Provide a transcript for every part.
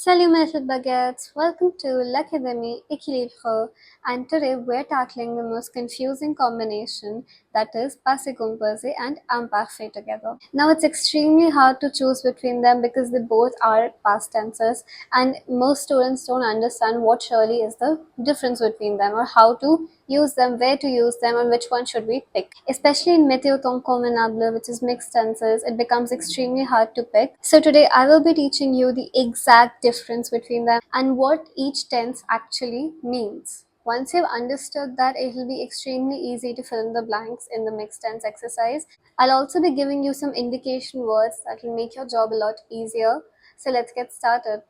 Salut mes little baguettes, welcome to L'Académie Équilibre, and today we're tackling the most confusing combination, that is passé composé and imparfait together. Now it's extremely hard to choose between them because they both are past tenses and most students don't understand what surely is the difference between them or how to use them, where to use them, and which one should we pick. Especially in météo temps convenable, which is mixed tenses, it becomes extremely hard to pick. So today I will be teaching you the exact difference between them and what each tense actually means. Once you've understood that, it will be extremely easy to fill in the blanks in the mixed tense exercise. I'll also be giving you some indication words that will make your job a lot easier. So let's get started.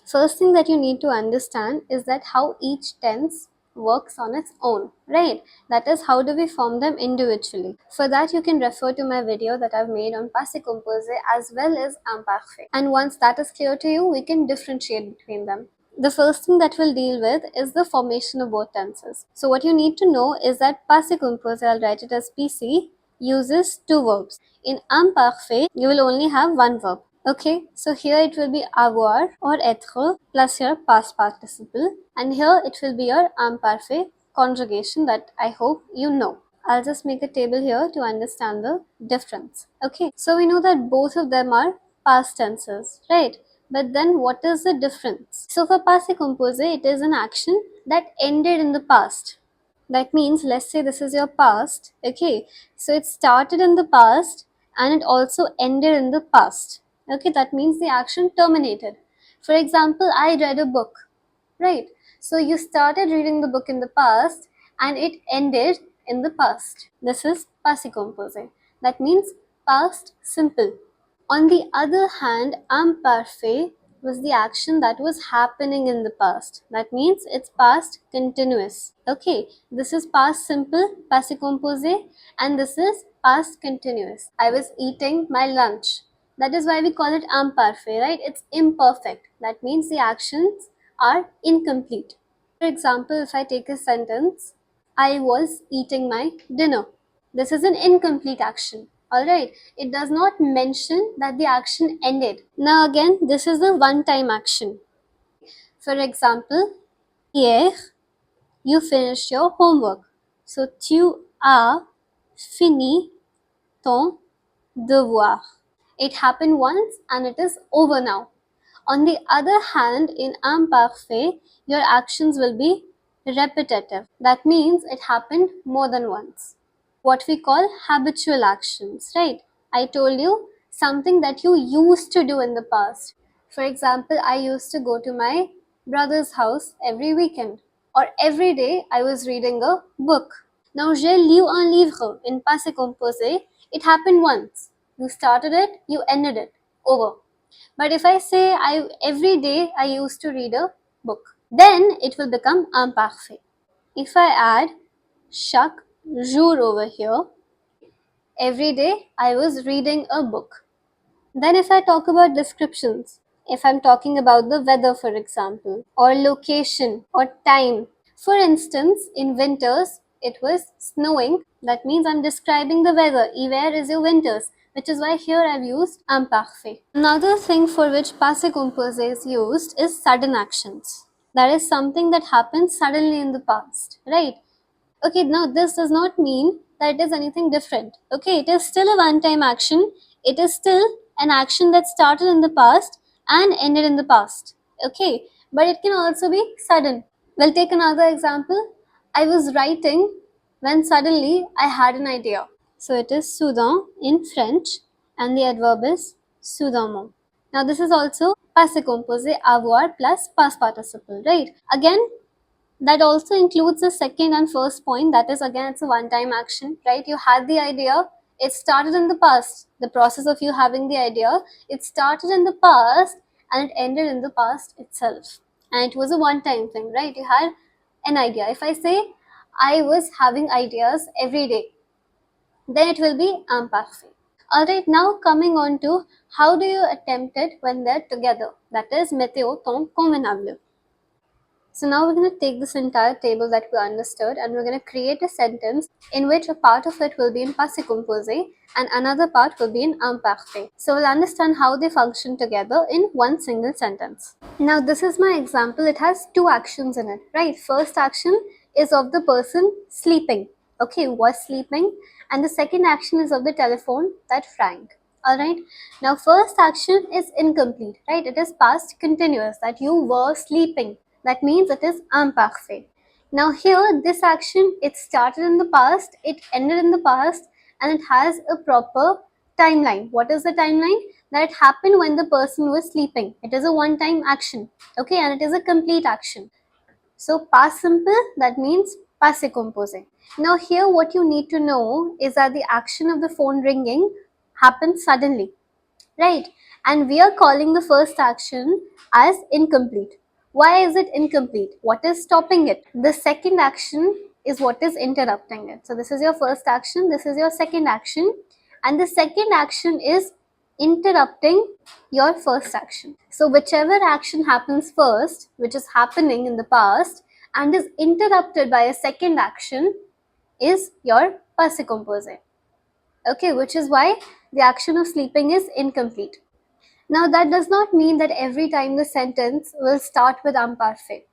First thing that you need to understand is that how each tense works on its own, right? That is, how do we form them individually? For that, you can refer to my video that I've made on passé composé as well as imparfait. And once that is clear to you, we can differentiate between them. The first thing that we'll deal with is the formation of both tenses. So what you need to know is that passé composé, I'll write it as PC, uses two verbs. In imparfait, you will only have one verb. Okay, so here it will be avoir or être plus your past participle, and here it will be your imparfait conjugation that I hope you know. I'll just make a table here to understand the difference. Okay, so we know that both of them are past tenses, right? But then what is the difference? So for passé composé, it is an action that ended in the past. That means, let's say this is your past, okay? So it started in the past and it also ended in the past. Okay, that means the action terminated. For example, I read a book, right? So you started reading the book in the past and it ended in the past. This is passé composé. That means past simple. On the other hand, imparfait was the action that was happening in the past. That means it's past continuous. Okay, this is past simple, passé composé, and this is past continuous. I was eating my lunch. That is why we call it imparfait, right? It's imperfect. That means the actions are incomplete. For example, if I take a sentence, I was eating my dinner. This is an incomplete action. Alright, it does not mention that the action ended. Now again, this is the one-time action. For example, hier, you finished your homework. So, tu as fini ton devoir. It happened once and it is over now. On the other hand, in imparfait, your actions will be repetitive. That means it happened more than once. What we call habitual actions, right? I told you something that you used to do in the past. For example, I used to go to my brother's house every weekend, or every day I was reading a book. Now, j'ai lu un livre in passé composé. It happened once. You started it, you ended it. Over. But if I say every day I used to read a book, then it will become imparfait. If I add chaque jour over here, every day I was reading a book. Then if I talk about descriptions, if I'm talking about the weather, for example, or location or time. For instance, in winters, it was snowing. That means I'm describing the weather. Hiver is your winters, which is why here I've used imparfait. Another thing for which passé composé is used is sudden actions. That is something that happens suddenly in the past, right? Okay, now this does not mean that it is anything different. Okay, it is still a one-time action. It is still an action that started in the past and ended in the past. Okay, but it can also be sudden. We'll take another example. I was writing when suddenly I had an idea. So it is soudain in French and the adverb is soudainement. Now this is also passé composé avoir plus past participle, right? Again, that also includes the second and first point. That is, again, it's a one-time action, right? You had the idea, it started in the past. The process of you having the idea, it started in the past and it ended in the past itself. And it was a one-time thing, right? You had an idea. If I say I was having ideas every day, then it will be imparfait. Alright, now coming on to how do you attempt it when they're together. That is météo temps convenable. So now we're going to take this entire table that we understood and we're going to create a sentence in which a part of it will be in passé composé and another part will be in imparfait. So we'll understand how they function together in one single sentence. Now this is my example. It has two actions in it, right? First action is of the person sleeping, okay, was sleeping, and the second action is of the telephone that rang. Alright, now first action is incomplete, right? It is past continuous, that you were sleeping. That means it is imparfait. Now here, this action, it started in the past, it ended in the past, and it has a proper timeline. What is the timeline? That it happened when the person was sleeping. It is a one-time action, okay, and it is a complete action. So past simple, that means passé composé. Now here what you need to know is that the action of the phone ringing happens suddenly, right? And we are calling the first action as incomplete. Why is it incomplete? What is stopping it? The second action is what is interrupting it. So this is your first action, this is your second action, and the second action is interrupting your first action. So whichever action happens first, which is happening in the past and is interrupted by a second action, is your passé composé. Okay, which is why the action of sleeping is incomplete. Now that does not mean that every time the sentence will start with imparfait.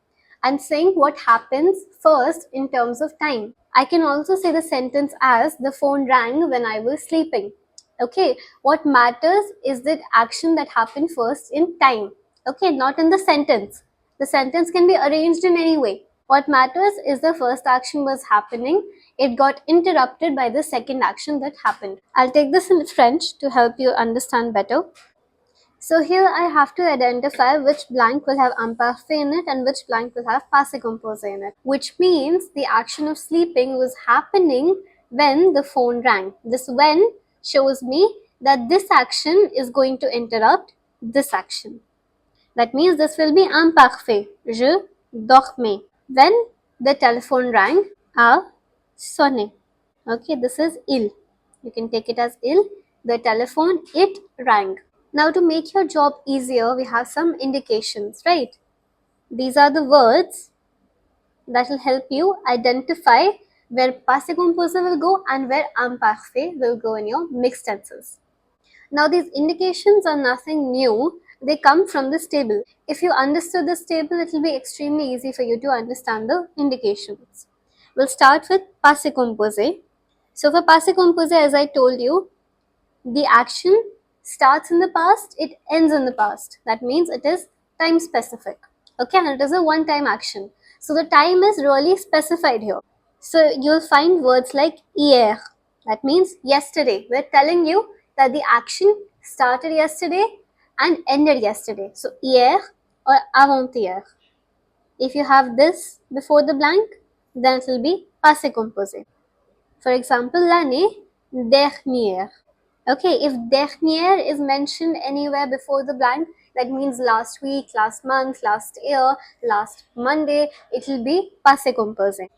I'm saying what happens first in terms of time. I can also say the sentence as the phone rang when I was sleeping. Okay, what matters is the action that happened first in time. Okay, not in the sentence. The sentence can be arranged in any way. What matters is the first action was happening. It got interrupted by the second action that happened. I'll take this in French to help you understand better. So here I have to identify which blank will have imparfait in it and which blank will have passé composé in it. Which means the action of sleeping was happening when the phone rang. This when shows me that this action is going to interrupt this action. That means this will be imparfait. Je dormais. When the telephone rang, a sonné. Okay, this is il. You can take it as il. The telephone, it rang. Now to make your job easier, we have some indications, right? These are the words that will help you identify where passé composé will go and where imparfait will go in your mixed tenses. Now these indications are nothing new. They come from this table. If you understood this table, it will be extremely easy for you to understand the indications. We'll start with passé composé. So for passé composé, as I told you, the action starts in the past, it ends in the past. That means it is time specific. Okay, and it is a one-time action. So the time is really specified here. So you'll find words like hier. That means yesterday. We're telling you that the action started yesterday and ended yesterday. So hier or avant-hier. If you have this before the blank, then it will be passé composé. For example, l'année dernière. Okay, if dernière is mentioned anywhere before the blank, that means last week, last month, last year, last Monday, it will be passé composé.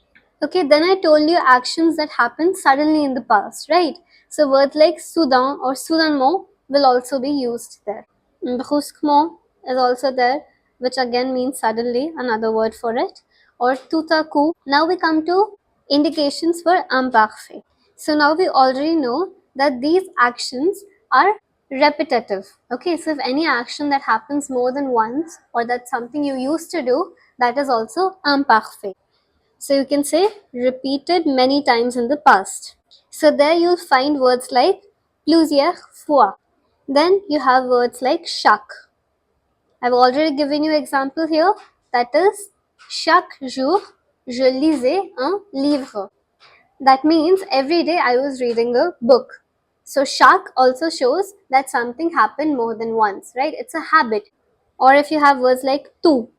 Okay, then I told you actions that happen suddenly in the past, right? So words like soudain or soudainement will also be used there. Brusquement is also there, which again means suddenly, another word for it. Or tout à coup. Now we come to indications for imparfait. So now we already know that these actions are repetitive. Okay, so if any action that happens more than once or that's something you used to do, that is also imparfait. So you can say repeated many times in the past. So there you'll find words like plusieurs fois. Then you have words like chaque. I've already given you example here. That is, chaque jour, je lisais un livre. That means every day I was reading a book. So chaque also shows that something happened more than once, right? It's a habit. Or if you have words like tout.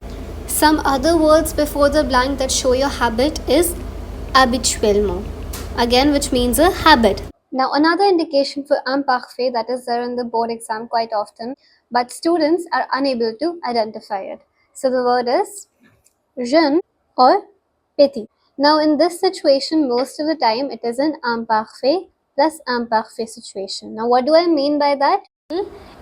Some other words before the blank that show your habit is habituellement. Again, which means a habit. Now another indication for imparfait that is there in the board exam quite often, but students are unable to identify it. So the word is jeune or petit. Now in this situation, most of the time it is an imparfait plus imparfait situation. Now what do I mean by that?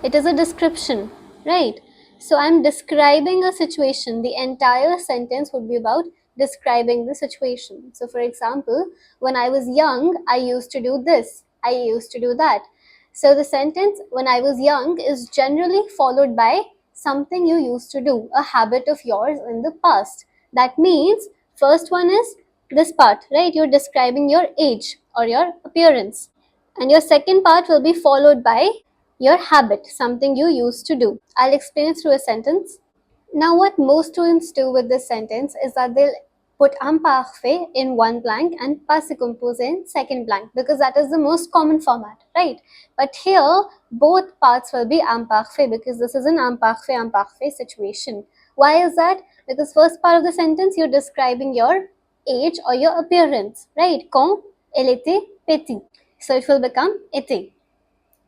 It is a description, right? So I'm describing a situation. The entire sentence would be about describing the situation. So, for example, when I was young, I used to do this, I used to do that. So, the sentence when I was young is generally followed by something you used to do, a habit of yours in the past. That means, first one is this part, right? You're describing your age or your appearance. And your second part will be followed by your habit, something you used to do. I'll explain it through a sentence. Now, what most students do with this sentence is that they'll put imparfait in one blank and passé composé in second blank because that is the most common format, right? But here, both parts will be imparfait because this is an imparfait situation. Why is that? Because first part of the sentence, you're describing your age or your appearance, right? Quand elle était petite. So it will become était.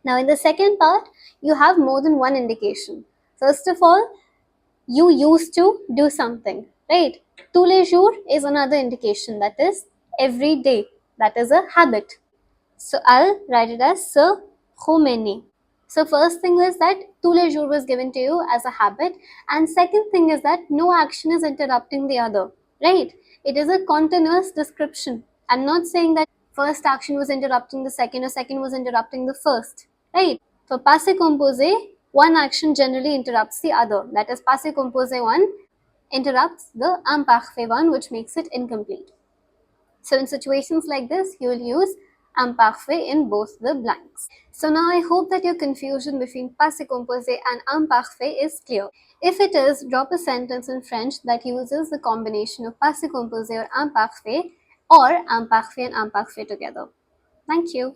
Now, in the second part, you have more than one indication. First of all, you used to do something, right? Tous les jours is another indication, that is every day, that is a habit. So I'll write it as se promèner. So first thing is that tous les jours was given to you as a habit, and second thing is that no action is interrupting the other, right? It is a continuous description. I'm not saying that first action was interrupting the second or second was interrupting the first, right? For passé composé, one action generally interrupts the other. That is, passé composé one interrupts the imparfait one, which makes it incomplete. So in situations like this, you will use imparfait in both the blanks. So now I hope that your confusion between passé composé and imparfait is clear. If it is, drop a sentence in French that uses the combination of passé composé or imparfait and imparfait together. Thank you.